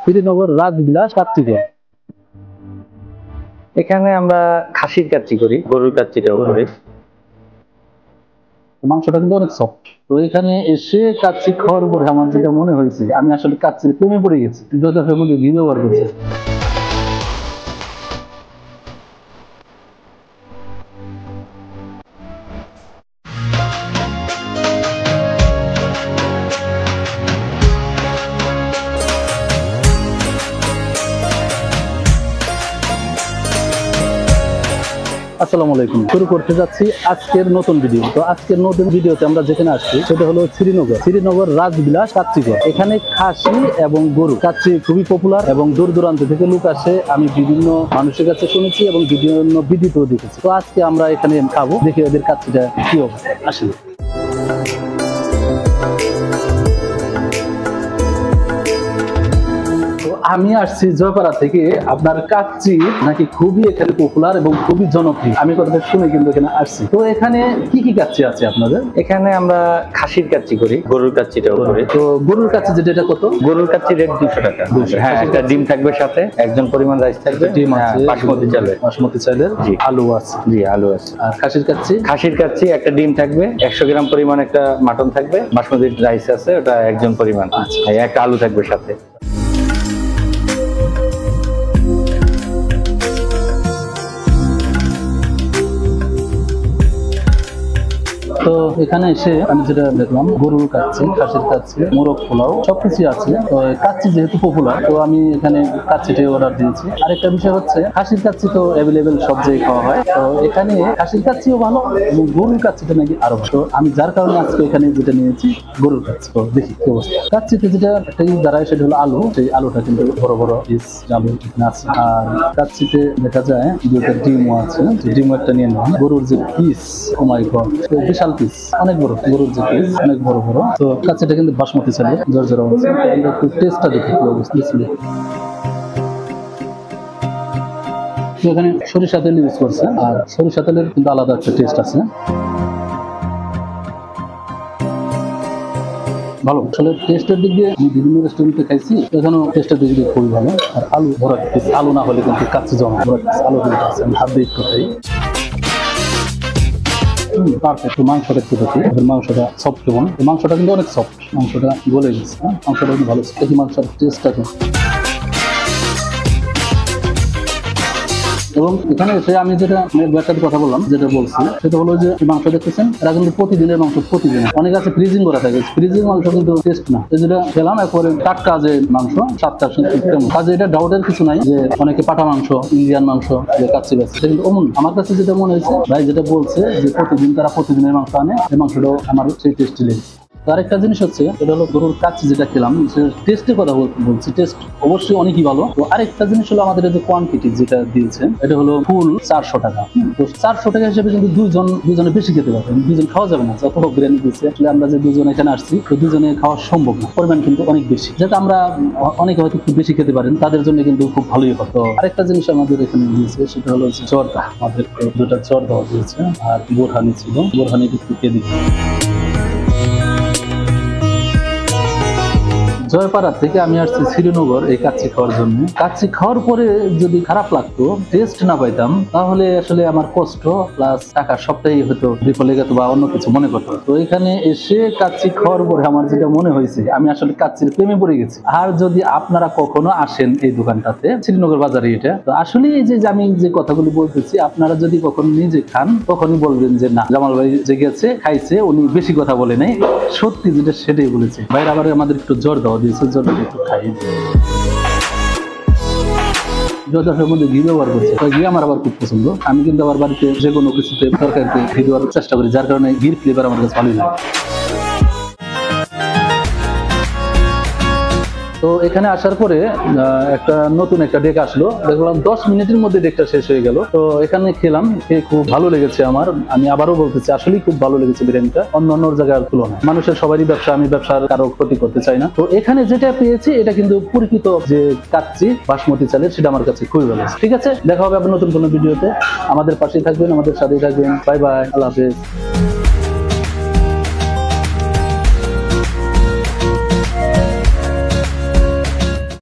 শ্রীনগর রাজবিলাস কাচ্চি। এখানে আমরা খাসির কাচ্চি করি, গরুর কাচ্চিটাও করি। মাংসটা কিন্তু অনেক সফট। তো এখানে এসে কাচ্চি খাওয়ার পরে আমার যেটা মনে হয়েছে, আমি আসলে কাচ্চির প্রেমে পড়ে গেছি। যথাযথ মধ্যে ঘি ব্যবহার করছে। আসসালামু আলাইকুম। শুরু করতে যাচ্ছি আজকের নতুন ভিডিও। তো আজকের নতুন ভিডিওতে আমরা যেখানে আসছি সেটা হলো শ্রীনগর রাজবিলাস কাচ্চি। এখানে খাসি এবং গরু কাচ্চি খুবই পপুলার এবং দূর দূরান্ত থেকে লোক আসে। আমি বিভিন্ন মানুষের কাছে শুনেছি এবং বিভিন্ন ভিডিওতেও দেখেছি। তো আজকে আমরা এখানে খাবো, দেখি ওদের কাচ্চিটা কি অবস্থা। আসেন। আমি আসছি জয়পাড়া থেকে। আপনার কাচ্চি নাকি খুবই এখানে পপুলার এবং খুবই জনপ্রিয়, আমি কথাটা শুনে কিন্তু এখানে আসছি। তো এখানে কি কি কাচ্চি আছে আপনাদের? এখানে আমরা খাসির কাচ্চি করি, গরুর কাচ্চিটাও করি। তো গরুর কাচ্চি যেটা, এটা কত? গরুর কাচ্চি রেট 200 টাকা। হ্যাঁ, একটা ডিম থাকবে সাথে, একজন পরিমাণ রাইস থাকবে, ডিম আছে, বাসমতি চালের, জি, আলু আছে, জি আলু আছে। আর খাসির কাচ্চি একটা ডিম থাকবে, 100 গ্রাম পরিমাণ একটা মাটন থাকবে, বাসমতি রাইস আছে, ওটা একজন পরিমাণ, একটা আলু থাকবে সাথে। তো এখানে এসে আমি যেটা দেখলাম, গরুর কাচ্চি, খাসির কাচ্চি, মোরগ পোলাও সবকিছু আছে। তো কাচ্চি যেহেতু পপুলার, তো আমি এখানে কাচ্চিটাই অর্ডার দিয়েছি। আরেকটা বিষয় হচ্ছে, খাসির কাচ্চি তো অ্যাভেলেবেল সব জায়গায় খাওয়া হয়। তো এখানে খাসির কাচ্চিও ভালো এবং গরুর কাচ্চিটা নাকি আরো ভালো। তো আমি যার কারণে আজকে এখানে যেটা নিয়েছি গরুর কাচ্চি। তো দেখি কি অবস্থা। কাচ্চিতে যেটা একটাই দাঁড়ায় সেটা হলো আলু। সেই আলুটা কিন্তু বড় বড় পিস আলু এখানে আছে। আর কাচ্চিতে দেখা যায় দুটো ডিমও আছে, ডিমও একটা নিয়ে নেওয়া। গরুর যে পিস, ও মাই গড, বিশাল পিস, অনেক বড় গরুর যে পিস, অনেক বড় বড়। তো কাচ্চিটা কিন্তু বাসমতি চালের, জর্জরা আছে। একটু টেস্টটা দেখি কি অবস্থা। এখানে সরিষা তেল ইউজ করছে, আর সরিষা তেলের কিন্তু আলাদা একটা টেস্ট আছে। ভালো, আসলে টেস্টের দিক দিয়ে আমি বিভিন্ন রেস্টুরেন্টে খাইছি, এখানেও টেস্টের দিক দিয়ে খুবই ভালো। আর আলু ভরা পিস, আলু না হলে কিন্তু কাচ্চি জমা। ভরা পিস আলু কিন্তু আছে, আমি হাত দিয়ে একটু খাই। পারফেক্ট। মাংসটা একটু দেখি, মাংসটা সফট কেমন। মাংসটা কিন্তু অনেক সফট, মাংসটা গলে গেছে। মাংসটা কিন্তু ভালো। দেখি মাংসের টেস্টটা কেমন। এবং এখানে এসে আমি যেটা ব্যবসার কথা বললাম, যেটা বলছি সেটা হলো যে মাংস দেখতেছেন, এরা কিন্তু প্রতিদিনের মাংস, প্রতিদিন। অনেক আছে ফ্রিজিং করা থাকে, ফ্রিজিং মাংস কিন্তু টেস্ট না। যেটা খেলাম একবারে টাটকা যে মাংস, স্বাদটা কেমন। কাজে এটা ডাউটের কিছু নাই যে অনেকে পাটা মাংস, ইন্ডিয়ান মাংস যে কাচ্চি বেছে, সেটা কিন্তু অমন। আমার কাছে যেটা মনে হয়েছে, ভাই যেটা বলছে যে প্রতিদিন তারা প্রতিদিনের মাংস আনে, এই মাংসটাও আমার সেই টেস্টি লেগেছে। আরেকটা জিনিস হচ্ছে, এটা হলো গরুর কাচ্চি যেটা খেলাম, টেস্টের কথা বলছি, টেস্ট অবশ্যই অনেকই ভালো। তো আরেকটা জিনিস হলো আমাদের যে কোয়ান্টিটি যেটা দিয়েছেন, এটা হলো ফুল 400 টাকা। তো 400 টাকা হিসেবে কিন্তু দুজনে বেশি খেতে পারবেন, দুজন খাওয়া যাবে না। যত বিরিয়ানি দিচ্ছে, আসলে আমরা যে দুজন এখানে আসছি, তো দুজনে খাওয়া সম্ভব না, পরিমাণ কিন্তু অনেক বেশি। যেটা আমরা অনেকে হয়তো খুব বেশি খেতে পারেন, তাদের জন্য কিন্তু খুব ভালোই হয়। তো আরেকটা জিনিস আমাদের এখানে দিয়েছে, সেটা হলো জর্দা। আমাদের দুটা জর্দা দিয়েছে, আর বোরহানি ছিল, বোরহানি একটু খেয়ে দিচ্ছি। জয়পাড়া থেকে আমি আসছি শ্রীনগর এই কাচ্চি খাওয়ার জন্য। কাচ্চি খাওয়ার পরে যদি খারাপ লাগতো, টেস্ট না পাইতাম, তাহলে আসলে আমার কষ্ট প্লাস টাকা সবটাই হয়তো বিফলে গেত বা অন্য কিছু মনে করতো। তো এখানে এসে কাচ্চি খাওয়ার পরে আমার যেটা মনে হয়েছে, আমি আসলে কাচ্চির প্রেমে পড়ে গেছি। আর যদি আপনারা কখনো আসেন এই দোকানটাতে, শ্রীনগর বাজারে, এটা তো আসলে এই যে আমি যে কথাগুলি বলতেছি, আপনারা যদি কখনো নিজে খান, তখনই বলবেন যে না, জামাল ভাই যে গেছে খাইছে, উনি বেশি কথা বলে নাই, সত্যি যেটা সেটাই বলেছে। ভাইরা আবার আমাদের একটু জোর দেওয়া দিয়েছে, জোর একটু খাই। যথাযথ মধ্যে ঘি ব্যবহার করছে, ঘি আমার আবার খুব পছন্দ। আমি কিন্তু আমার বাড়িতে যে কোনো কিছুতে তরকারিতে ঘি দেওয়ার চেষ্টা করি, যার কারণে ঘির ফ্লেভার আমার কাছে ভালোই লাগে। তো এখানে আসার পরে একটা নতুন একটা ডেক আসলো, দেখলাম 10 মিনিটের মধ্যে ডেকটা শেষ হয়ে গেল। তো এখানে খেলাম, খেয়ে খুব ভালো লেগেছে আমার। আমি আবারও বলতেছি, আসলেই খুব ভালো লেগেছে বিরিয়ানিটা, অন্য জায়গার তুলনায়। মানুষের সবারই ব্যবসা, আমি ব্যবসার কারো ক্ষতি করতে চাই না। তো এখানে যেটা পেয়েছি, এটা কিন্তু পরিচিত যে কাচ্চি বাসমতি চালের, সেটা আমার কাছে খুবই ভালো। ঠিক আছে, দেখা হবে আবার নতুন কোনো ভিডিওতে। আমাদের পাশেই থাকবেন, আমাদের সাথেই থাকবেন। বাই বাই, আল্লাহ হাফেজ।